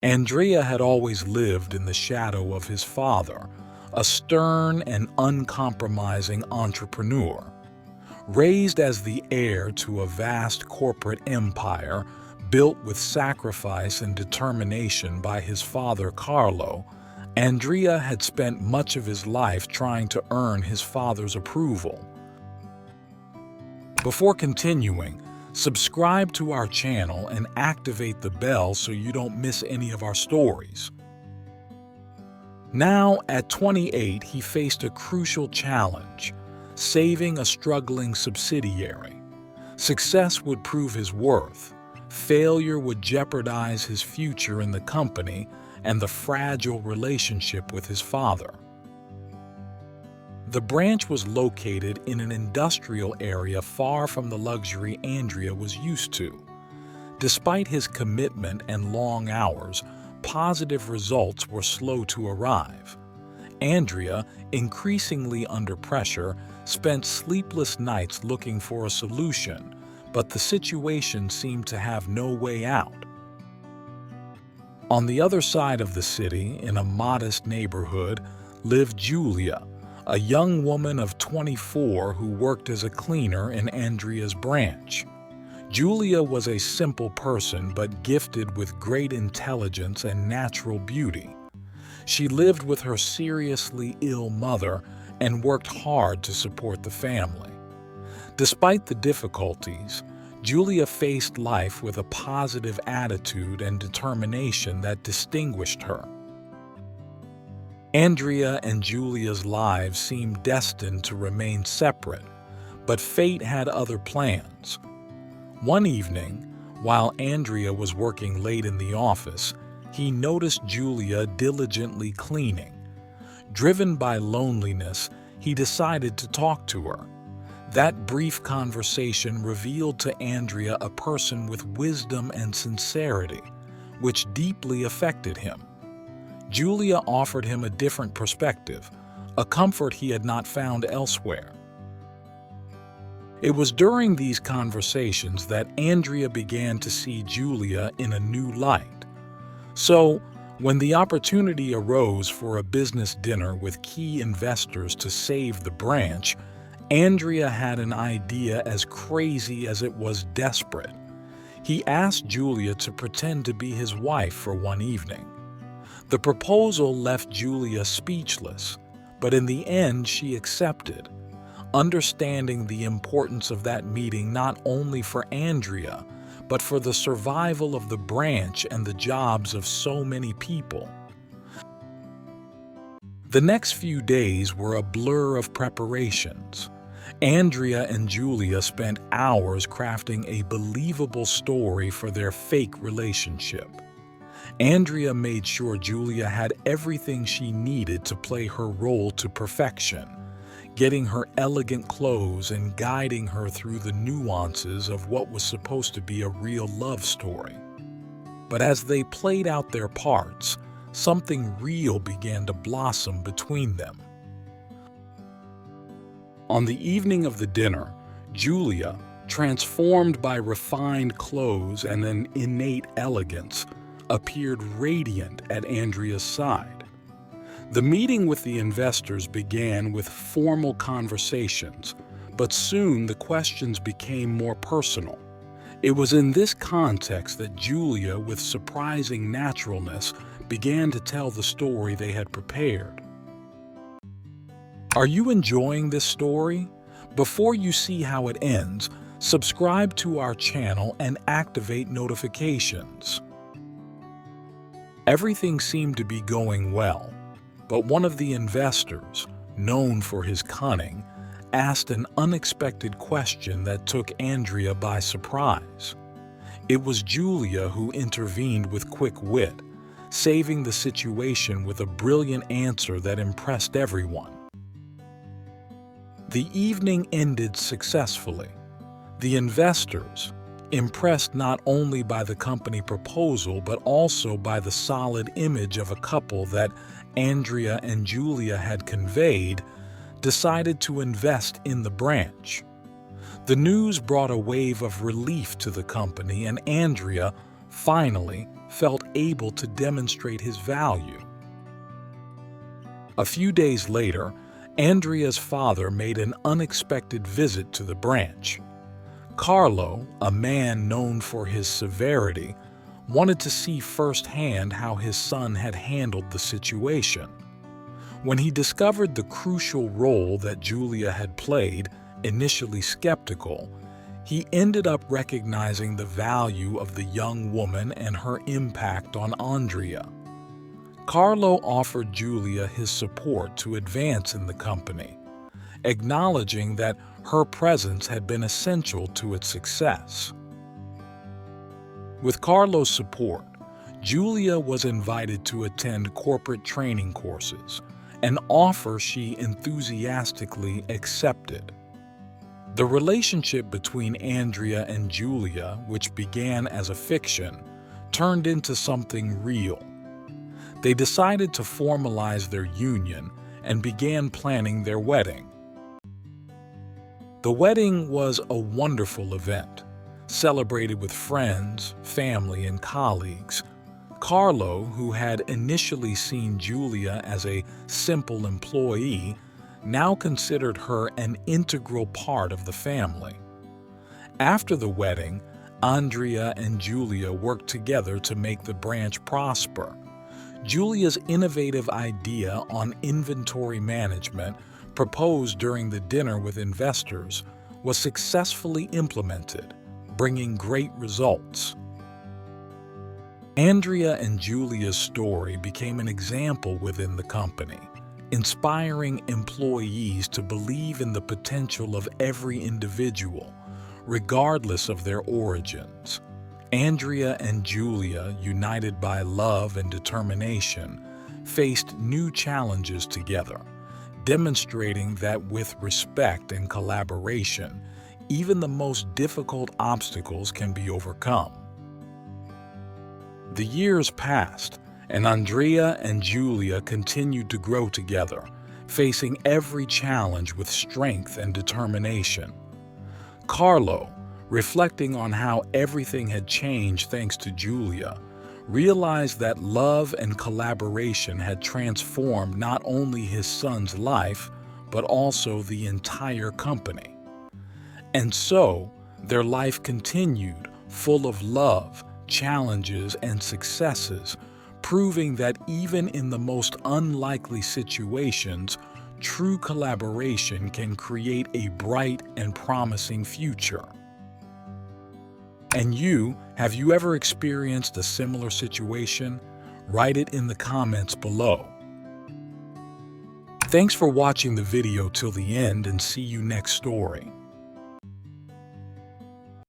Andrea had always lived in the shadow of his father, a stern and uncompromising entrepreneur. Raised as the heir to a vast corporate empire built with sacrifice and determination by his father Carlo, Andrea had spent much of his life trying to earn his father's approval. Before continuing, subscribe to our channel and activate the bell so you don't miss any of our stories. Now, at 28, he faced a crucial challenge: saving a struggling subsidiary. Success would prove his worth. Failure would jeopardize his future in the company and the fragile relationship with his father. The branch was located in an industrial area far from the luxury Andrea was used to. Despite his commitment and long hours, positive results were slow to arrive. Andrea, increasingly under pressure, spent sleepless nights looking for a solution, but the situation seemed to have no way out. On the other side of the city, in a modest neighborhood, lived Julia, a young woman of 24 who worked as a cleaner in Andrea's branch. Julia was a simple person but gifted with great intelligence and natural beauty. She lived with her seriously ill mother and worked hard to support the family. Despite the difficulties, Julia faced life with a positive attitude and determination that distinguished her. Andrea and Julia's lives seemed destined to remain separate, but fate had other plans. One evening, while Andrea was working late in the office, he noticed Julia diligently cleaning. Driven by loneliness, he decided to talk to her. That brief conversation revealed to Andrea a person with wisdom and sincerity, which deeply affected him. Julia offered him a different perspective, a comfort he had not found elsewhere. It was during these conversations that Andrea began to see Julia in a new light. So, when the opportunity arose for a business dinner with key investors to save the branch, Andrea had an idea as crazy as it was desperate. He asked Julia to pretend to be his wife for one evening. The proposal left Julia speechless, but in the end she accepted, understanding the importance of that meeting not only for Andrea, but for the survival of the branch and the jobs of so many people. The next few days were a blur of preparations. Andrea and Julia spent hours crafting a believable story for their fake relationship. Andrea made sure Julia had everything she needed to play her role to perfection, getting her elegant clothes and guiding her through the nuances of what was supposed to be a real love story. But as they played out their parts, something real began to blossom between them. On the evening of the dinner, Julia, transformed by refined clothes and an innate elegance, appeared radiant at Andrea's side. The meeting with the investors began with formal conversations, but soon the questions became more personal. It was in this context that Julia, with surprising naturalness, began to tell the story they had prepared. Are you enjoying this story? Before you see how it ends, subscribe to our channel and activate notifications. Everything seemed to be going well, but one of the investors, known for his cunning, asked an unexpected question that took Andrea by surprise. It was Julia who intervened with quick wit, saving the situation with a brilliant answer that impressed everyone. The evening ended successfully. The investors, impressed not only by the company proposal but also by the solid image of a couple that Andrea and Julia had conveyed, decided to invest in the branch. The news brought a wave of relief to the company, and Andrea, finally, felt able to demonstrate his value. A few days later, Andrea's father made an unexpected visit to the branch. Carlo, a man known for his severity, wanted to see firsthand how his son had handled the situation. When he discovered the crucial role that Julia had played, initially skeptical, he ended up recognizing the value of the young woman and her impact on Andrea. Carlo offered Julia his support to advance in the company, acknowledging that her presence had been essential to its success. With Carlo's support, Julia was invited to attend corporate training courses, an offer she enthusiastically accepted. The relationship between Andrea and Julia, which began as a fiction, turned into something real. They decided to formalize their union and began planning their wedding. The wedding was a wonderful event, celebrated with friends, family, and colleagues. Carlo, who had initially seen Julia as a simple employee, now considered her an integral part of the family. After the wedding, Andrea and Julia worked together to make the branch prosper. Julia's innovative idea on inventory management, proposed during the dinner with investors, was successfully implemented, bringing great results. Andrea and Julia's story became an example within the company, inspiring employees to believe in the potential of every individual, regardless of their origins. Andrea and Julia, united by love and determination, faced new challenges together, demonstrating that with respect and collaboration, even the most difficult obstacles can be overcome. The years passed, and Andrea and Julia continued to grow together, facing every challenge with strength and determination. Carlo, reflecting on how everything had changed thanks to Julia, realized that love and collaboration had transformed not only his son's life, but also the entire company. And so, their life continued, full of love, challenges, and successes, proving that even in the most unlikely situations, true collaboration can create a bright and promising future. And you, have you ever experienced a similar situation? Write it in the comments below. Thanks for watching the video till the end, and see you next story.